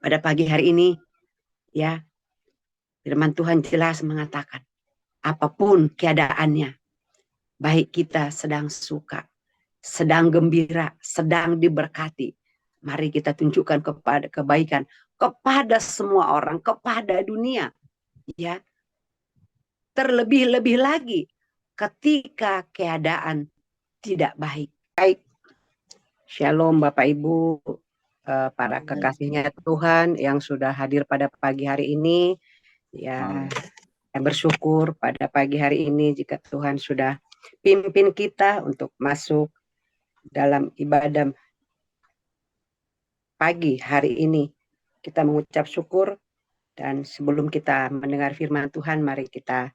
pada pagi hari ini, ya, firman Tuhan jelas mengatakan, apapun keadaannya, baik kita sedang suka, sedang gembira, sedang diberkati, mari kita tunjukkan kepada kebaikan kepada semua orang, kepada dunia, ya. Terlebih-lebih lagi ketika keadaan tidak baik. Baik. Shalom Bapak Ibu, para kekasihnya Tuhan yang sudah hadir pada pagi hari ini. Ya, saya bersyukur pada pagi hari ini jika Tuhan sudah pimpin kita untuk masuk dalam ibadah pagi hari ini. Kita mengucap syukur, dan sebelum kita mendengar firman Tuhan, mari kita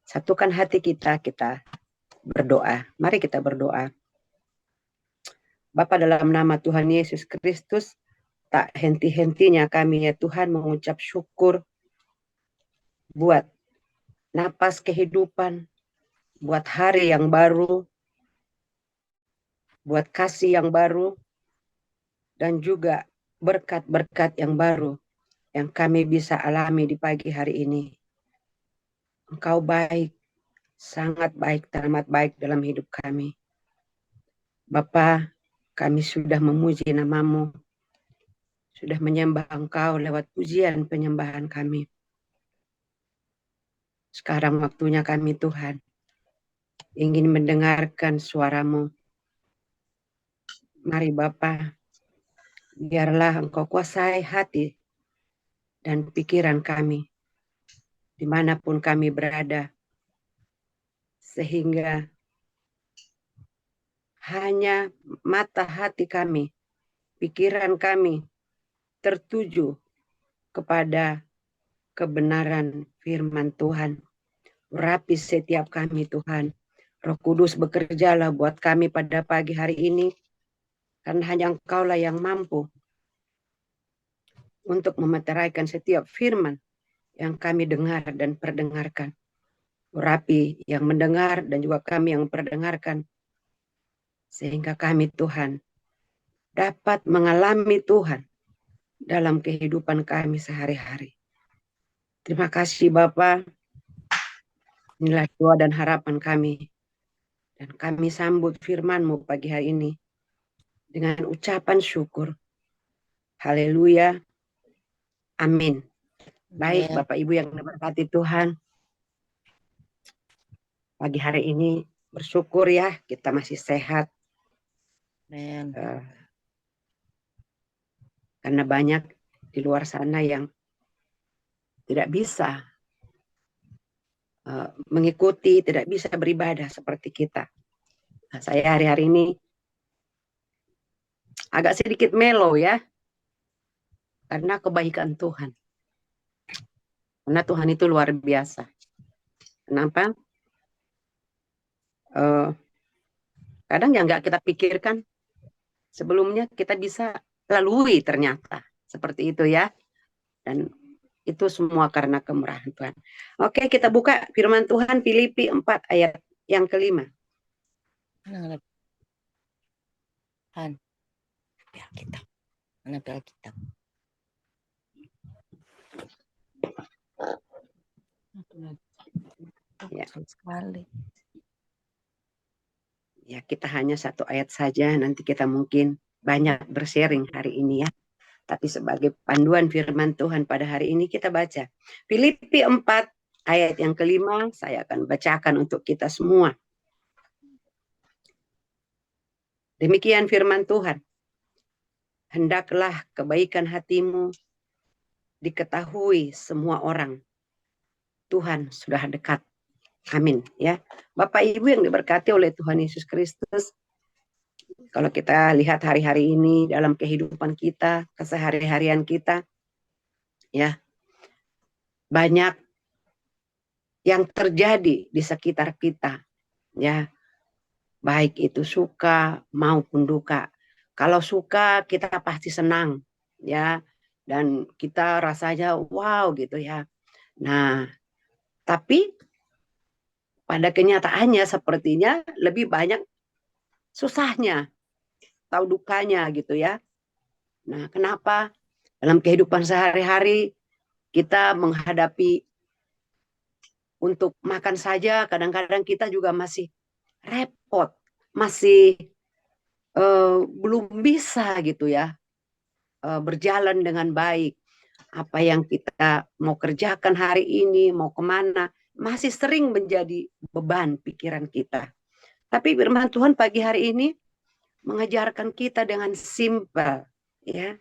satukan hati kita, kita berdoa. Mari kita berdoa. Bapa, dalam nama Tuhan Yesus Kristus, tak henti-hentinya kami ya Tuhan mengucap syukur buat napas kehidupan, buat hari yang baru, buat kasih yang baru, dan juga berkat-berkat yang baru yang kami bisa alami di pagi hari ini. Engkau baik, sangat baik, teramat baik dalam hidup kami. Bapa, kami sudah memuji nama-Mu, sudah menyembah Engkau lewat pujian penyembahan kami. Sekarang waktunya kami Tuhan ingin mendengarkan suara-Mu. Mari Bapa, biarlah Engkau kuasai hati dan pikiran kami, dimanapun kami berada, sehingga hanya mata hati kami, pikiran kami tertuju kepada kebenaran firman Tuhan. Urapi setiap kami Tuhan. Roh Kudus bekerjalah buat kami pada pagi hari ini, karena hanya Engkaulah yang mampu untuk memeteraikan setiap firman yang kami dengar dan perdengarkan. Urapi yang mendengar dan juga kami yang perdengarkan, sehingga kami Tuhan dapat mengalami Tuhan dalam kehidupan kami sehari-hari. Terima kasih Bapa. Inilah doa dan harapan kami. Dan kami sambut firman-Mu pagi hari ini dengan ucapan syukur. Haleluya. Amin. Baik Bapak Ibu yang diberkati Tuhan. Pagi hari ini bersyukur ya kita masih sehat. Karena banyak di luar sana yang tidak bisa mengikuti, tidak bisa beribadah seperti kita. Nah, saya hari-hari ini agak sedikit melo ya, karena kebaikan Tuhan. Karena Tuhan itu luar biasa. Kenapa? Kadang yang nggak kita pikirkan sebelumnya kita bisa lalui ternyata. Seperti itu ya. Dan itu semua karena kemurahan Tuhan. Oke, kita buka firman Tuhan Filipi 4 ayat yang kelima. Ya, kita hanya satu ayat saja, nanti kita mungkin banyak bersharing hari ini ya. Tapi sebagai panduan firman Tuhan pada hari ini kita baca. Filipi 4 ayat yang kelima, saya akan bacakan untuk kita semua. Demikian firman Tuhan. Hendaklah kebaikan hatimu diketahui semua orang. Tuhan sudah dekat. Amin ya. Bapak Ibu yang diberkati oleh Tuhan Yesus Kristus, kalau kita lihat hari-hari ini dalam kehidupan kita, kesehari-harian kita, ya, banyak yang terjadi di sekitar kita, ya, baik itu suka maupun duka. Kalau suka kita pasti senang, ya, dan kita rasanya wow gitu ya. Nah, tapi pada kenyataannya sepertinya lebih banyak susahnya, tahu dukanya gitu ya. Nah, kenapa? Dalam kehidupan sehari-hari kita menghadapi untuk makan saja, kadang-kadang kita juga masih repot, masih belum bisa gitu ya, berjalan dengan baik. Apa yang kita mau kerjakan hari ini, mau kemana, masih sering menjadi beban pikiran kita. Tapi firman Tuhan pagi hari ini mengajarkan kita dengan simple, ya,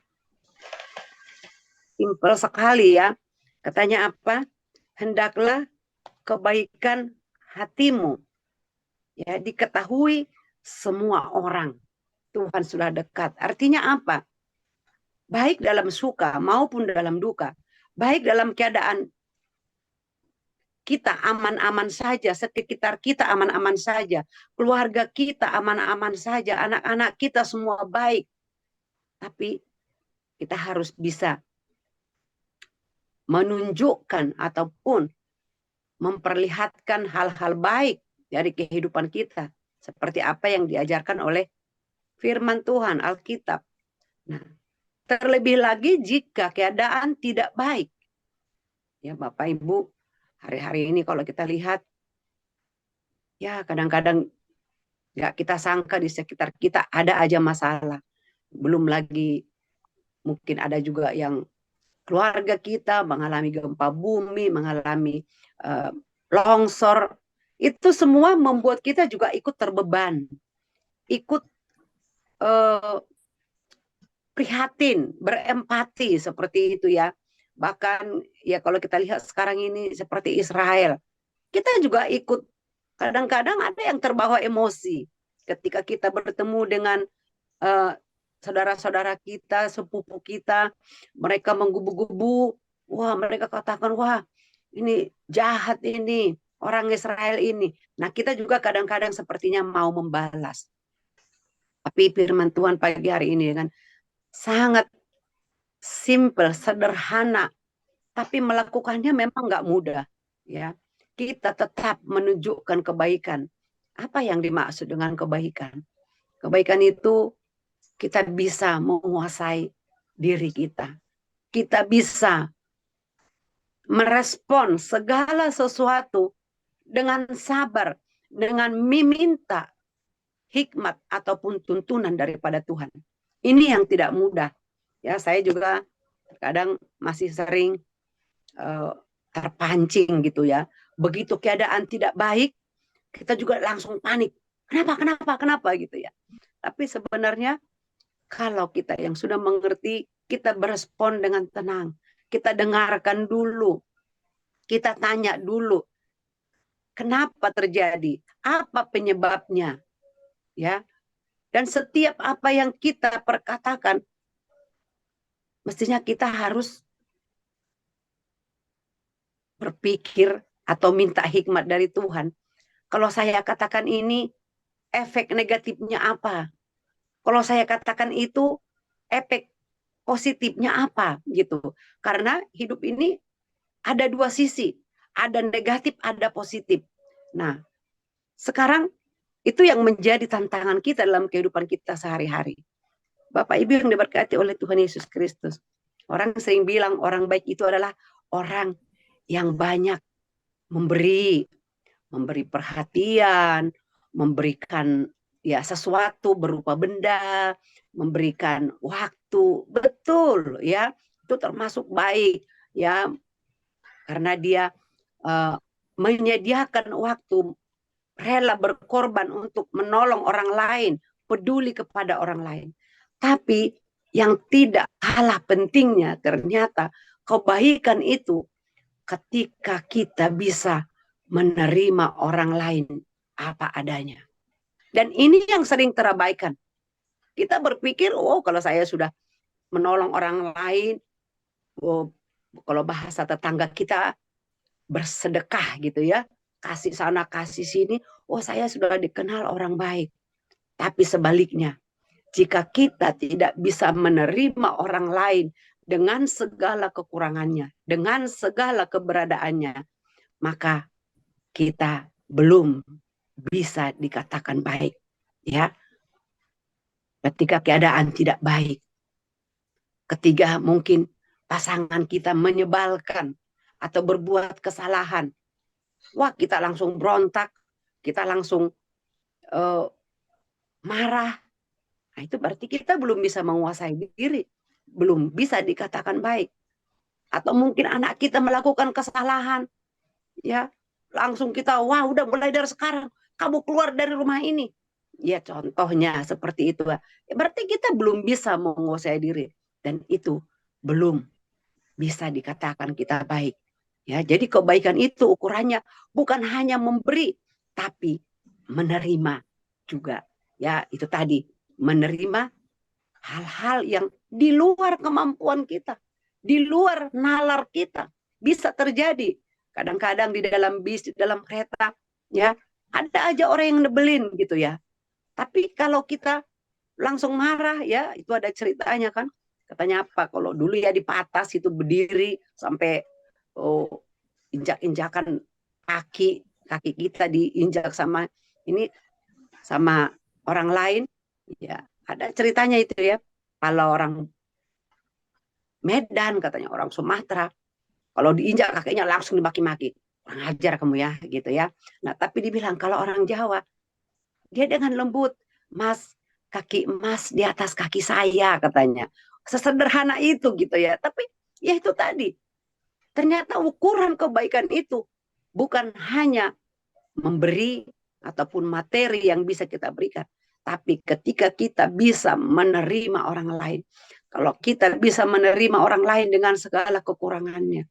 simple sekali ya. Katanya apa? Hendaklah kebaikan hatimu ya diketahui semua orang. Tuhan sudah dekat. Artinya apa? Baik dalam suka maupun dalam duka. Baik dalam keadaan kita aman-aman saja, sekitar kita aman-aman saja, keluarga kita aman-aman saja, anak-anak kita semua baik. Tapi kita harus bisa menunjukkan ataupun memperlihatkan hal-hal baik dari kehidupan kita. Seperti apa yang diajarkan oleh firman Tuhan, Alkitab. Nah, terlebih lagi jika keadaan tidak baik. Ya Bapak Ibu, hari-hari ini kalau kita lihat, ya kadang-kadang ya kita sangka di sekitar kita ada aja masalah. Belum lagi mungkin ada juga yang keluarga kita mengalami gempa bumi, mengalami uh, longsor. Itu semua membuat kita juga ikut terbeban, ikut uh, prihatin, berempati seperti itu ya. Bahkan ya kalau kita lihat sekarang ini seperti Israel, kita juga ikut kadang-kadang ada yang terbawa emosi ketika kita bertemu dengan uh, saudara-saudara kita, sepupu kita, mereka menggubu-gubu, wah mereka katakan, wah ini jahat ini, orang Israel ini. Nah kita juga kadang-kadang sepertinya mau membalas. Tapi firman Tuhan pagi hari ini dengan sangat simple, sederhana, tapi melakukannya memang nggak mudah. Ya, kita tetap menunjukkan kebaikan. Apa yang dimaksud dengan kebaikan? Kebaikan itu kita bisa menguasai diri kita. Kita bisa merespon segala sesuatu dengan sabar, dengan meminta hikmat ataupun tuntunan daripada Tuhan. Ini yang tidak mudah. Ya, saya juga kadang masih sering terpancing gitu ya. Begitu keadaan tidak baik, kita juga langsung panik. Kenapa gitu ya. Tapi sebenarnya kalau kita yang sudah mengerti, kita berespon dengan tenang. Kita dengarkan dulu. Kita tanya dulu. Kenapa terjadi? Apa penyebabnya? Ya. Dan setiap apa yang kita perkatakan, mestinya kita harus berpikir atau minta hikmat dari Tuhan. Kalau saya katakan ini, efek negatifnya apa? Kalau saya katakan itu, efek positifnya apa? Gitu. Karena hidup ini ada dua sisi. Ada negatif, ada positif. Nah, sekarang itu yang menjadi tantangan kita dalam kehidupan kita sehari-hari. Bapak Ibu yang diberkati oleh Tuhan Yesus Kristus. Orang sering bilang orang baik itu adalah orang yang banyak memberi, memberi perhatian, memberikan ya sesuatu berupa benda, memberikan waktu. Betul ya, itu termasuk baik ya karena dia uh, menyediakan waktu, rela berkorban untuk menolong orang lain, peduli kepada orang lain. Tapi yang tidak kalah pentingnya ternyata kebaikan itu ketika kita bisa menerima orang lain apa adanya. Dan ini yang sering terabaikan. Kita berpikir, oh kalau saya sudah menolong orang lain, oh, kalau bahasa tetangga kita bersedekah gitu ya, kasih sana kasih sini, oh saya sudah dikenal orang baik. Tapi sebaliknya, jika kita tidak bisa menerima orang lain dengan segala kekurangannya, dengan segala keberadaannya, maka kita belum bisa dikatakan baik. Ya, ketika keadaan tidak baik. Ketiga, mungkin pasangan kita menyebalkan atau berbuat kesalahan. Wah, kita langsung berontak, kita langsung marah. Nah, itu berarti kita belum bisa menguasai diri, belum bisa dikatakan baik. Atau mungkin anak kita melakukan kesalahan, ya langsung kita, wah udah mulai dari sekarang kamu keluar dari rumah ini. Ya contohnya seperti itu. Ya, berarti kita belum bisa menguasai diri dan itu belum bisa dikatakan kita baik. Ya, jadi kebaikan itu ukurannya bukan hanya memberi, tapi menerima juga. Ya, itu tadi, menerima hal-hal yang di luar kemampuan kita, di luar nalar kita. Bisa terjadi. Kadang-kadang di dalam bis, di dalam kereta, ya, ada aja orang yang nebelin gitu ya. Tapi kalau kita langsung marah, ya, itu ada ceritanya kan. Katanya apa? Kalau dulu ya di patas itu berdiri sampai injak-injakan kaki kaki kita diinjak sama ini sama orang lain, ya ada ceritanya itu ya. Kalau orang Medan katanya orang Sumatera, kalau diinjak kakinya langsung dimaki-maki, kurang ajar kamu ya gitu ya. Nah tapi dibilang kalau orang Jawa dia dengan lembut, Mas, kaki emas di atas kaki saya katanya. Sesederhana itu gitu ya. Tapi ya itu tadi, ternyata ukuran kebaikan itu bukan hanya memberi ataupun materi yang bisa kita berikan, tapi ketika kita bisa menerima orang lain, kalau kita bisa menerima orang lain dengan segala kekurangannya,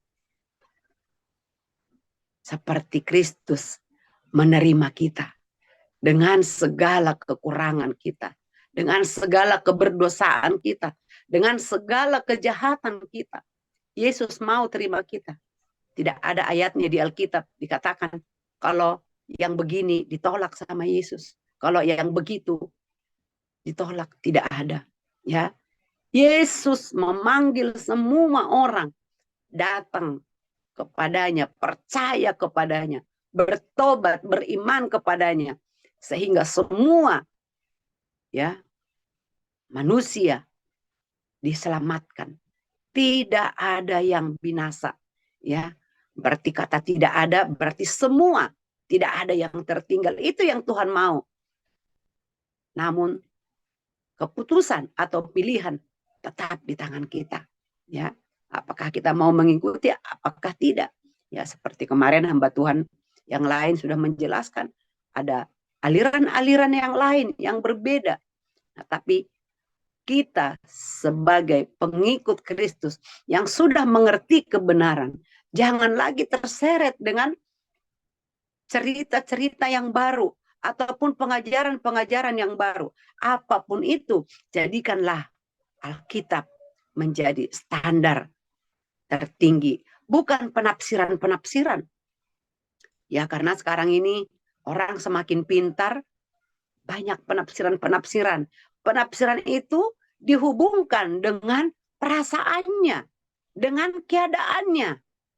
seperti Kristus menerima kita dengan segala kekurangan kita, dengan segala keberdosaan kita, dengan segala kejahatan kita. Yesus mau terima kita. Tidak ada ayatnya di Alkitab dikatakan kalau yang begini ditolak sama Yesus. Kalau yang begitu ditolak, tidak ada. Ya, Yesus memanggil semua orang datang kepadanya, percaya kepadanya, bertobat, beriman kepadanya, sehingga semua ya manusia diselamatkan. Tidak ada yang binasa, ya. Berarti kata tidak ada, berarti semua tidak ada yang tertinggal. Itu yang Tuhan mau. Namun keputusan atau pilihan tetap di tangan kita, ya. Apakah kita mau mengikuti, apakah tidak? Ya, seperti kemarin hamba Tuhan yang lain sudah menjelaskan, ada aliran-aliran yang lain yang berbeda. Nah, tapi kita sebagai pengikut Kristus yang sudah mengerti kebenaran, jangan lagi terseret dengan cerita-cerita yang baru ataupun pengajaran-pengajaran yang baru. Apapun itu, jadikanlah Alkitab menjadi standar tertinggi, bukan penafsiran-penafsiran. Ya, karena sekarang ini orang semakin pintar, banyak penafsiran-penafsiran. Penafsiran itu dihubungkan dengan perasaannya, dengan keadaannya,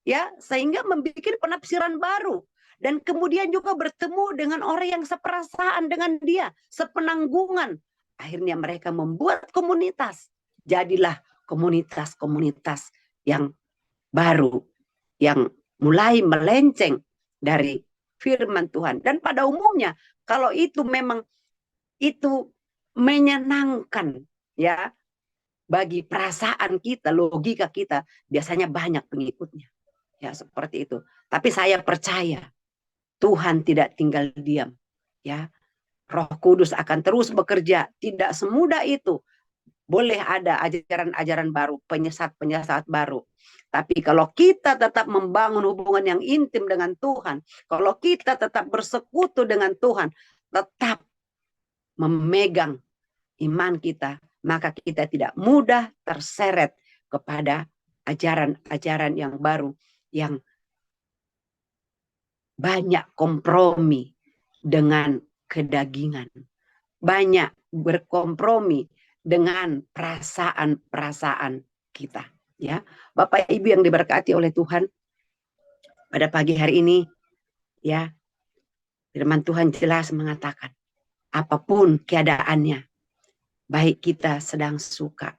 ya, sehingga membuat penafsiran baru. Dan kemudian juga bertemu dengan orang yang seperasaan dengan dia, sepenanggungan. Akhirnya mereka membuat komunitas. Jadilah komunitas-komunitas yang baru, yang mulai melenceng dari firman Tuhan. Dan pada umumnya, kalau itu memang itu menyenangkan ya bagi perasaan kita, logika kita, biasanya banyak pengikutnya. Ya seperti itu. Tapi saya percaya Tuhan tidak tinggal diam. Ya, Roh Kudus akan terus bekerja. Tidak semudah itu. Boleh ada ajaran-ajaran baru, penyesat-penyesat baru. Tapi kalau kita tetap membangun hubungan yang intim dengan Tuhan, kalau kita tetap bersekutu dengan Tuhan, tetap memegang iman kita, maka kita tidak mudah terseret kepada ajaran-ajaran yang baru, yang banyak kompromi dengan kedagingan, banyak berkompromi dengan perasaan-perasaan kita. Ya, Bapak Ibu yang diberkati oleh Tuhan, pada pagi hari ini, ya, firman Tuhan jelas mengatakan, apapun keadaannya, baik kita sedang suka,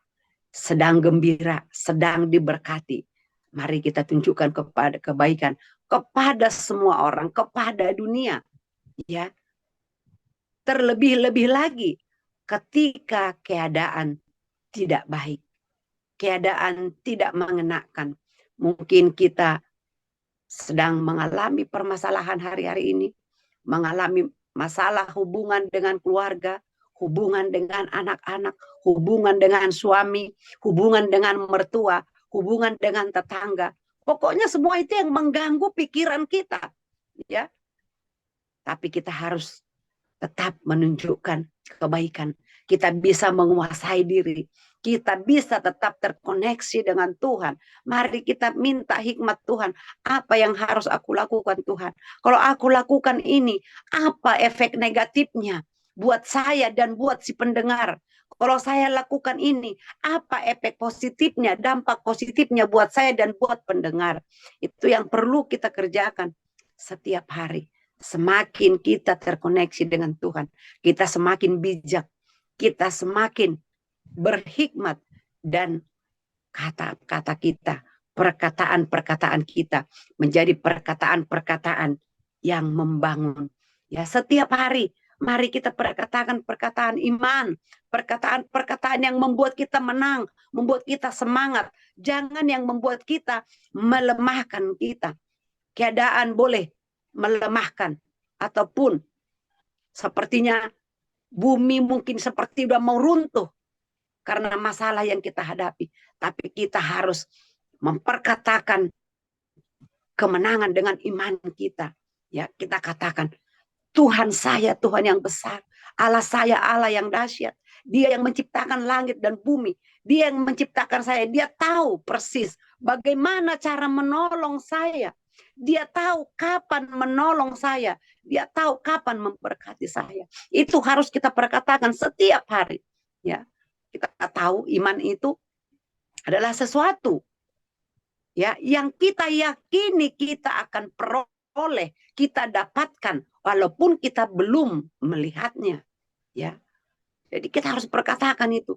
sedang gembira, sedang diberkati. Mari kita tunjukkan kepada kebaikan kepada semua orang, kepada dunia, ya. Terlebih-lebih lagi ketika keadaan tidak baik, keadaan tidak mengenakan. Mungkin kita sedang mengalami permasalahan hari-hari ini, mengalami masalah hubungan dengan keluarga, hubungan dengan anak-anak, hubungan dengan suami, hubungan dengan mertua, hubungan dengan tetangga. Pokoknya semua itu yang mengganggu pikiran kita, ya. Tapi kita harus tetap menunjukkan kebaikan. Kita bisa menguasai diri. Kita bisa tetap terkoneksi dengan Tuhan. Mari kita minta hikmat Tuhan. Apa yang harus aku lakukan Tuhan? Kalau aku lakukan ini, apa efek negatifnya buat saya dan buat si pendengar? Kalau saya lakukan ini, apa efek positifnya, dampak positifnya buat saya dan buat pendengar? Itu yang perlu kita kerjakan setiap hari. Semakin kita terkoneksi dengan Tuhan, kita semakin bijak, kita semakin berhikmat, dan kata-kata kita, perkataan-perkataan kita menjadi perkataan-perkataan yang membangun. Ya, setiap hari mari kita perkatakan perkataan iman, perkataan-perkataan yang membuat kita menang, membuat kita semangat. Jangan yang membuat kita melemahkan kita. Keadaan boleh melemahkan, ataupun sepertinya bumi mungkin seperti udah mau runtuh karena masalah yang kita hadapi. Tapi kita harus memperkatakan kemenangan dengan iman kita. Ya, kita katakan, Tuhan saya Tuhan yang besar, Allah saya Allah yang dahsyat. Dia yang menciptakan langit dan bumi. Dia yang menciptakan saya. Dia tahu persis bagaimana cara menolong saya. Dia tahu kapan menolong saya. Dia tahu kapan memberkati saya. Itu harus kita perkatakan setiap hari. Ya, kita tahu iman itu adalah sesuatu, ya, yang kita yakini kita akan peroleh, kita dapatkan walaupun kita belum melihatnya, ya. Jadi kita harus perkatakan itu.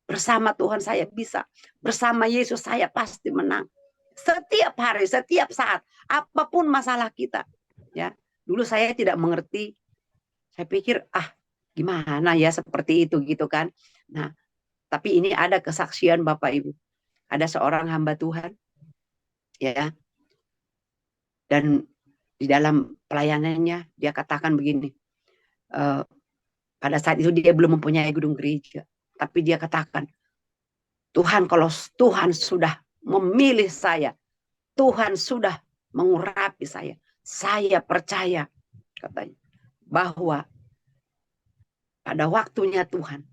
Bersama Tuhan saya bisa, bersama Yesus saya pasti menang. Setiap hari, setiap saat, apapun masalah kita, ya. Dulu saya tidak mengerti, saya pikir gimana ya seperti itu gitu kan. Nah, tapi ini ada kesaksian Bapak Ibu. Ada seorang hamba Tuhan, ya, dan di dalam pelayanannya dia katakan begini, pada saat itu dia belum mempunyai gedung gereja, tapi dia katakan, Tuhan, kalau Tuhan sudah memilih saya, Tuhan sudah mengurapi saya percaya, katanya, bahwa pada waktunya Tuhan,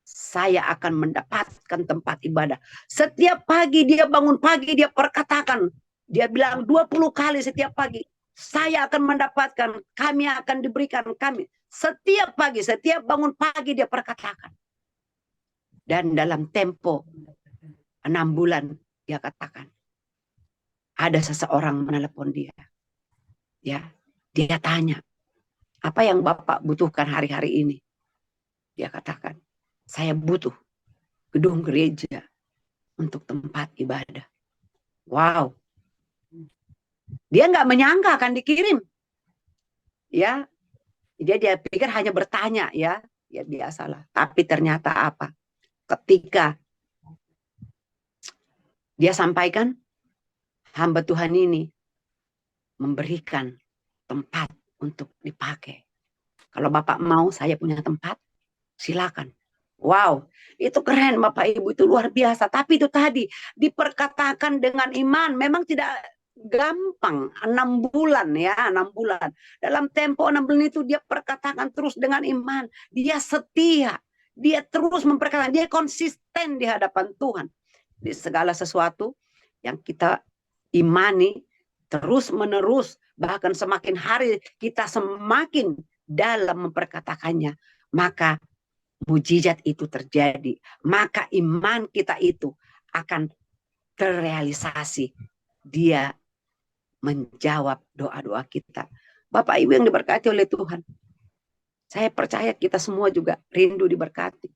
saya akan mendapatkan tempat ibadah. Setiap pagi dia bangun pagi, dia perkatakan, dia bilang 20 kali setiap pagi, saya akan mendapatkan, kami akan diberikan kami. Setiap pagi, setiap bangun pagi dia perkatakan. Dan dalam tempo 6 bulan dia katakan, ada seseorang menelepon dia. Ya, dia tanya, apa yang Bapak butuhkan hari-hari ini? Dia katakan, saya butuh gedung gereja untuk tempat ibadah. Wow. Dia nggak menyangka akan dikirim. Ya, dia pikir hanya bertanya, ya biasalah. Tapi ternyata apa? Ketika dia sampaikan, hamba Tuhan ini memberikan tempat untuk dipakai. Kalau Bapak mau saya punya tempat, silakan. Wow, itu keren Bapak Ibu, itu luar biasa. Tapi itu tadi diperkatakan dengan iman, memang tidak gampang. 6 bulan ya, 6 bulan. Dalam tempo 6 bulan itu dia perkatakan terus dengan iman. Dia setia, dia terus memperkatakan, dia konsisten di hadapan Tuhan. Di segala sesuatu yang kita imani terus menerus, bahkan semakin hari kita semakin dalam memperkatakannya, maka mujizat itu terjadi, maka iman kita itu akan terrealisasi. Dia menjawab doa-doa kita. Bapak Ibu yang diberkati oleh Tuhan, saya percaya kita semua juga rindu diberkati.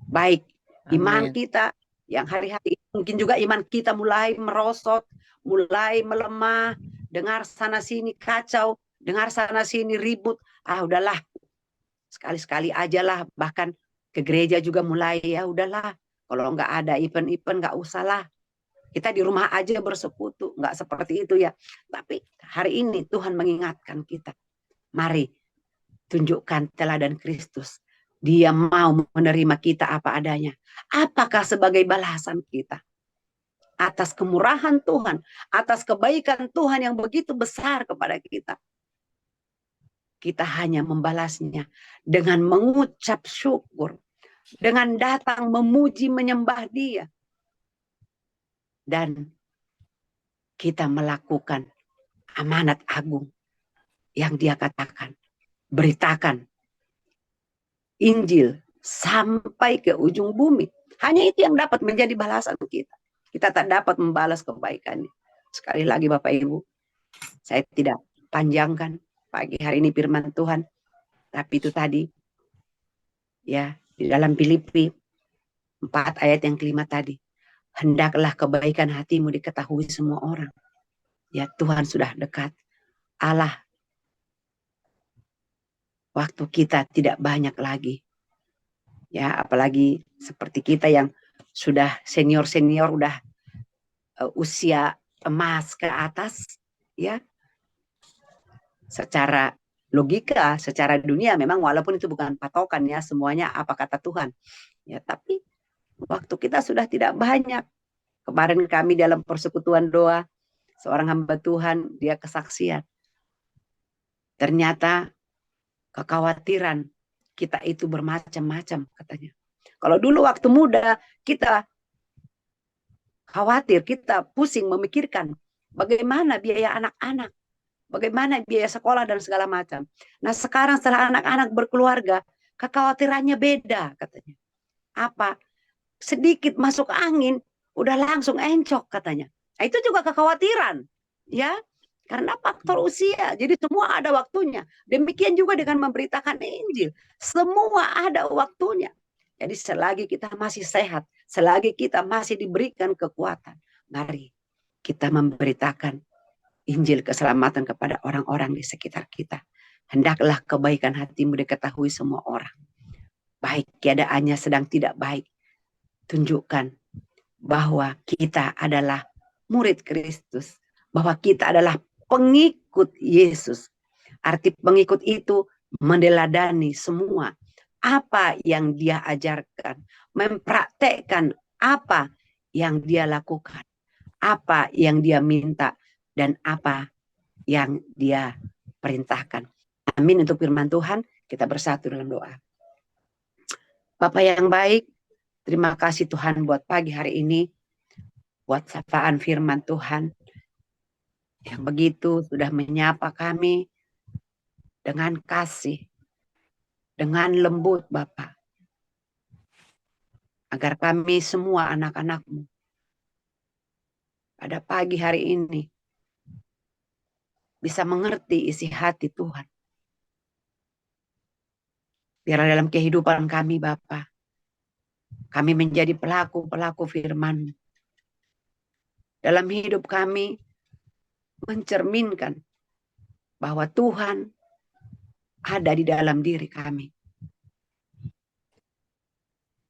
Baik Iman Amin. kita yang hari-hari mungkin juga iman kita mulai merosot, mulai melemah, dengar sana sini kacau, dengar sana sini ribut. Ah udahlah, sekali-sekali aja lah, bahkan ke gereja juga mulai ya udahlah. Kalau nggak ada event-event nggak usah lah. Kita di rumah aja bersekutu, nggak seperti itu ya. Tapi hari ini Tuhan mengingatkan kita, mari tunjukkan teladan Kristus. Dia mau menerima kita apa adanya. Apakah sebagai balasan kita atas kemurahan Tuhan, atas kebaikan Tuhan yang begitu besar kepada kita? Kita hanya membalasnya dengan mengucap syukur, dengan datang memuji menyembah Dia, dan kita melakukan amanat agung yang Dia katakan. Beritakan Injil sampai ke ujung bumi. Hanya itu yang dapat menjadi balasan kita. Kita tak dapat membalas kebaikannya. Sekali lagi Bapak Ibu, saya tidak panjangkan pagi hari ini firman Tuhan. Tapi itu tadi, ya, di dalam Filipi 4 ayat yang kelima tadi. Hendaklah kebaikan hatimu diketahui semua orang. Ya, Tuhan sudah dekat. Allah, waktu kita tidak banyak lagi. Ya, apalagi seperti kita yang sudah senior-senior, udah usia emas ke atas, ya, secara logika, secara dunia memang walaupun itu bukan patokan ya, semuanya apa kata Tuhan. Ya, tapi waktu kita sudah tidak banyak. Kemarin kami dalam persekutuan doa, seorang hamba Tuhan, dia kesaksian. Ternyata kekhawatiran kita itu bermacam-macam katanya. Kalau dulu waktu muda kita khawatir, kita pusing memikirkan bagaimana biaya anak-anak, bagaimana biaya sekolah dan segala macam. Nah sekarang setelah anak-anak berkeluarga, kekhawatirannya beda katanya. Apa? Sedikit masuk angin, udah langsung encok katanya. Nah, itu juga kekhawatiran, ya, karena faktor usia. Jadi semua ada waktunya. Demikian juga dengan memberitakan Injil, semua ada waktunya. Jadi selagi kita masih sehat, selagi kita masih diberikan kekuatan, mari kita memberitakan Injil keselamatan kepada orang-orang di sekitar kita. Hendaklah kebaikan hatimu diketahui semua orang. Baik keadaannya sedang tidak baik, tunjukkan bahwa kita adalah murid Kristus, bahwa kita adalah pengikut Yesus. Arti pengikut itu meneladani semua apa yang dia ajarkan, mempraktekkan apa yang dia lakukan, apa yang dia minta, dan apa yang dia perintahkan. Amin untuk firman Tuhan. Kita bersatu dalam doa. Bapak yang baik, terima kasih Tuhan buat pagi hari ini, buat sapaan firman Tuhan yang begitu sudah menyapa kami dengan kasih, dengan lembut Bapak, agar kami semua anak-anak-Mu pada pagi hari ini bisa mengerti isi hati Tuhan. Biar dalam kehidupan kami Bapak, kami menjadi pelaku-pelaku firman-Mu. Dalam hidup kami mencerminkan bahwa Tuhan ada di dalam diri kami.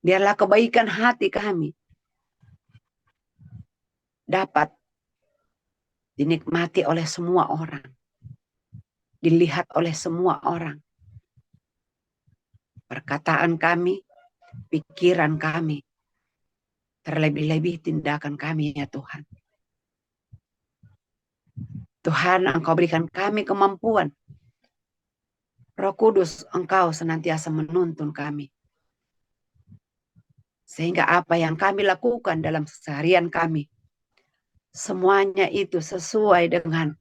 Biarlah kebaikan hati kami dapat dinikmati oleh semua orang, dilihat oleh semua orang. Perkataan kami, pikiran kami, terlebih-lebih tindakan kami ya Tuhan. Tuhan, Engkau berikan kami kemampuan. Roh Kudus, Engkau senantiasa menuntun kami. Sehingga apa yang kami lakukan dalam seharian kami, semuanya itu sesuai dengan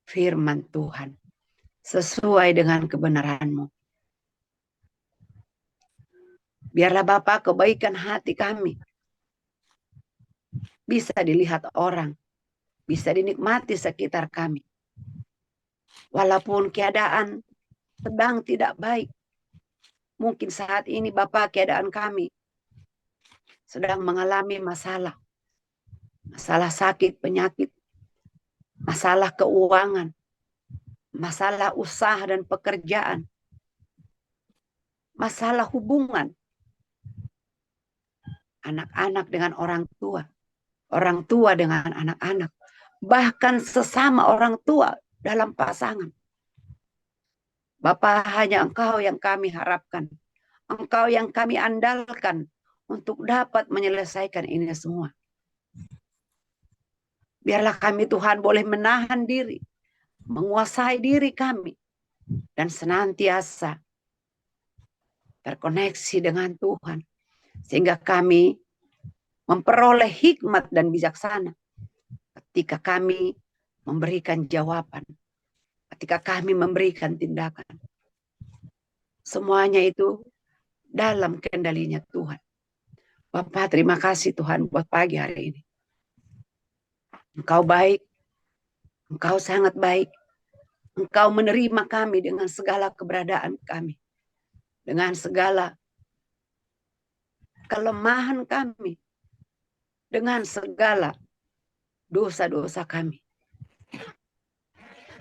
firman Tuhan. Sesuai dengan kebenaran-Mu. Biarlah Bapa kebaikan hati kami bisa dilihat orang, bisa dinikmati sekitar kami. Walaupun keadaan sedang tidak baik, Mungkin saat ini Bapa, keadaan kami sedang mengalami masalah sakit, penyakit, masalah keuangan, masalah usaha dan pekerjaan, masalah hubungan anak-anak dengan orang tua dengan anak-anak, bahkan sesama orang tua dalam pasangan. Bapa, hanya Engkau yang kami harapkan, Engkau yang kami andalkan untuk dapat menyelesaikan ini semua. Biarlah kami Tuhan boleh menahan diri, menguasai diri kami, dan senantiasa terkoneksi dengan Tuhan, sehingga kami memperoleh hikmat dan bijaksana ketika kami memberikan jawaban, ketika kami memberikan tindakan. Semuanya itu dalam kendalinya Tuhan. Bapak, terima kasih Tuhan buat pagi hari ini. Engkau baik, Engkau sangat baik. Engkau menerima kami dengan segala keberadaan kami, dengan segala kelemahan kami, dengan segala dosa-dosa kami.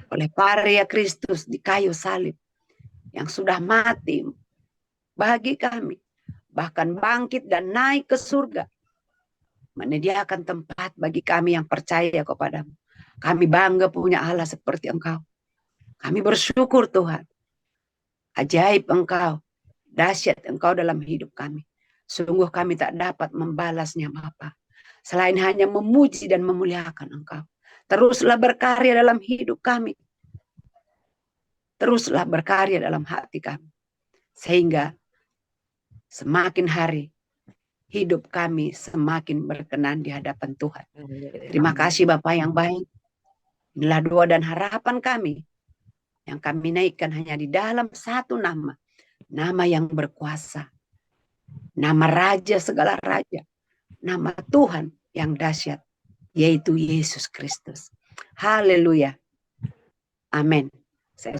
Oleh karya Kristus di kayu salib yang sudah mati bagi kami, bahkan bangkit dan naik ke surga, menyediakan tempat bagi kami yang percaya kepadamu. Kami bangga punya Allah seperti Engkau. Kami bersyukur Tuhan. Ajaib Engkau, dahsyat Engkau dalam hidup kami. Sungguh kami tak dapat membalasnya Bapa, selain hanya memuji dan memuliakan Engkau. Teruslah berkarya dalam hidup kami. Teruslah berkarya dalam hati kami. Sehingga semakin hari hidup kami semakin berkenan di hadapan Tuhan. Terima kasih Bapa yang baik. Inilah doa dan harapan kami yang kami naikkan hanya di dalam satu nama. Nama yang berkuasa. Nama Raja segala Raja. Nama Tuhan yang dahsyat. Yaitu Yesus Kristus. Haleluya. Amin.